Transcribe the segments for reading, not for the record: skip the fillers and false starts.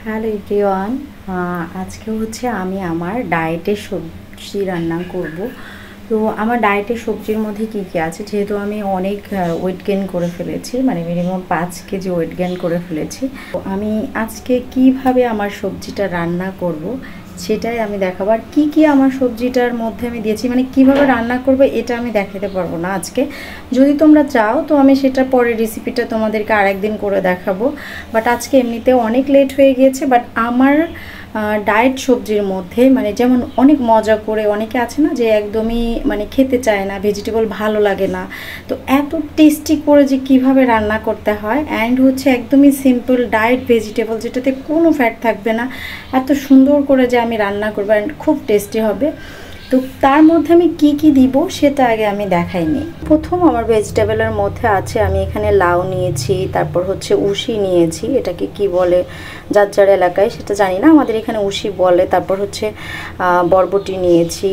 Hello everyone, আজকে হচ্ছে আমি আমার ডায়েটের সবজি রান্না করব। তো আমার ডায়েটের সবজির মধ্যে কি কি আছে, যেহেতু আমি অনেক ওয়েট গেইন করে ফেলেছি, মানে মিনিমাম 5 কেজি ওয়েট গেইন করে ফেলেছি। তো আমি আজকে কিভাবে আমার সবজিটা রান্না করব সেটাই আমি দেখাবো। আর কী কী আমার সবজিটার মধ্যে আমি দিয়েছি, মানে কিভাবে রান্না করব এটা আমি দেখাতে পারবো না আজকে। যদি তোমরা চাও তো আমি সেটা পরে রেসিপিটা তোমাদেরকে আরেকদিন করে দেখাবো। বাট আজকে এমনিতে অনেক লেট হয়ে গিয়েছে। বাট আমার ডায়েট সবজির মধ্যে, মানে যেমন অনেক মজা করে, অনেকে আছে না যে একদমই মানে খেতে চায় না, ভেজিটেবল ভালো লাগে না, তো এত টেস্টি করে যে কিভাবে রান্না করতে হয়, অ্যান্ড হচ্ছে একদমই সিম্পল ডায়েট ভেজিটেবল যেটাতে কোনো ফ্যাট থাকবে না, এত সুন্দর করে যে আমি রান্না করবো অ্যান্ড খুব টেস্টি হবে। তো তার মধ্যে আমি কি কি দিব সেটা আগে আমি দেখাইনি। প্রথম আমার ভেজিটেবলের মধ্যে আছে, আমি এখানে লাউ নিয়েছি, তারপর হচ্ছে উশি নিয়েছি, এটাকে কি বলে যার যার এলাকায় সেটা জানি না, আমাদের এখানে উশি বলে। তারপর হচ্ছে বরবটি নিয়েছি,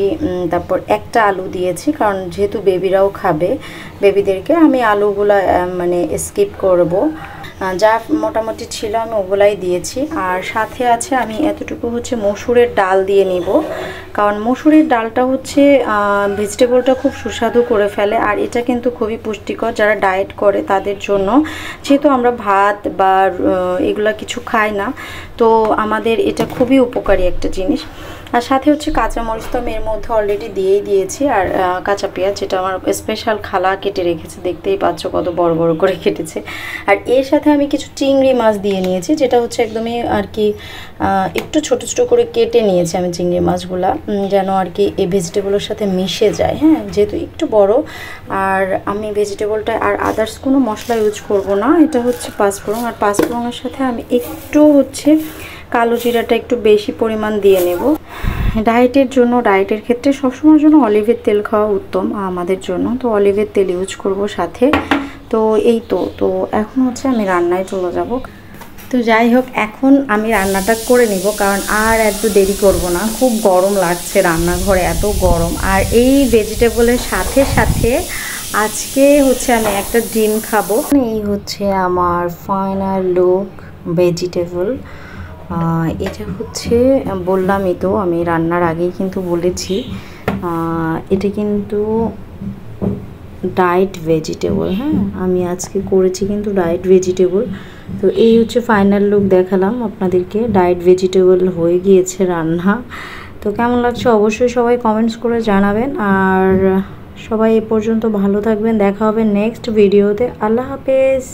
তারপর একটা আলু দিয়েছি, কারণ যেহেতু বেবিরাও খাবে, বেবিদেরকে আমি আলুগুলো মানে স্কিপ করব, যা মোটামুটি ছিল আমি ওগুলাই দিয়েছি। আর সাথে আছে আমি এতটুকু হচ্ছে মসুরের ডাল দিয়ে নিব, কারণ মসুরের ডালটা হচ্ছে ভেজিটেবলটা খুব সুস্বাদু করে ফেলে, আর এটা কিন্তু খুবই পুষ্টিকর যারা ডায়েট করে তাদের জন্য, যেহেতু আমরা ভাত বা এগুলা কিছু খাই না, তো আমাদের এটা খুবই উপকারী একটা জিনিস। আর সাথে হচ্ছে কাঁচামরিচ তো আমি এর মধ্যে অলরেডি দিয়েই দিয়েছি, আর কাঁচা পেঁয়াজ, যেটা আমার স্পেশাল খালা কেটে রেখেছে, দেখতেই পাচ্ছ কত বড় বড় করে কেটেছে। আর এর সাথে আমি কিছু চিংড়ি মাছ দিয়ে নিয়েছি, যেটা হচ্ছে একদমই আর কি একটু ছোট ছোট করে কেটে নিয়েছি আমি চিংড়ি মাছগুলা, যেন আর কি এই ভেজিটেবলের সাথে মিশে যায়। হ্যাঁ, যেহেতু একটু বড়, আর আমি ভেজিটেবলটা আর আদার্স কোনো মশলা ইউজ করব না, এটা হচ্ছে পাঁচফোড়ন, আর পাঁচফোড়নের সাথে আমি একটু হচ্ছে কালো জিরাটা একটু বেশি পরিমাণ দিয়ে নেব। ডায়েটের জন্য, ডায়েটের ক্ষেত্রে সবসময়ের জন্য অলিভের তেল খাওয়া উত্তম আমাদের জন্য, তো অলিভের তেল ইউজ করব সাথে। তো এই তো এখন হচ্ছে আমি রান্নায় চলে যাব। তো যাই হোক, এখন আমি রান্নাটা করে নিব, কারণ আর এত দেরি করব না, খুব গরম লাগছে রান্নাঘরে, এত গরম। আর এই ভেজিটেবলের সাথে সাথে আজকে হচ্ছে আমি একটা ডিম খাবো। এই হচ্ছে আমার ফাইনাল লুক ভেজিটেবল। এটা হচ্ছে বললামই তো, আমি রান্নার আগেই কিন্তু বলেছি, এটা কিন্তু ডায়েট ভেজিটেবল। হ্যাঁ, আমি আজকে করেছি কিন্তু ডায়েট ভেজিটেবল। তো এই হচ্ছে ফাইনাল লুক দেখালাম আপনাদেরকে, ডায়েট ভেজিটেবল হয়ে গিয়েছে রান্না। তো কেমন লাগছে অবশ্যই সবাই কমেন্টস করে জানাবেন, আর সবাই এ পর্যন্ত ভালো থাকবেন, দেখা হবে নেক্সট ভিডিওতে। আল্লাহ হাফেজ।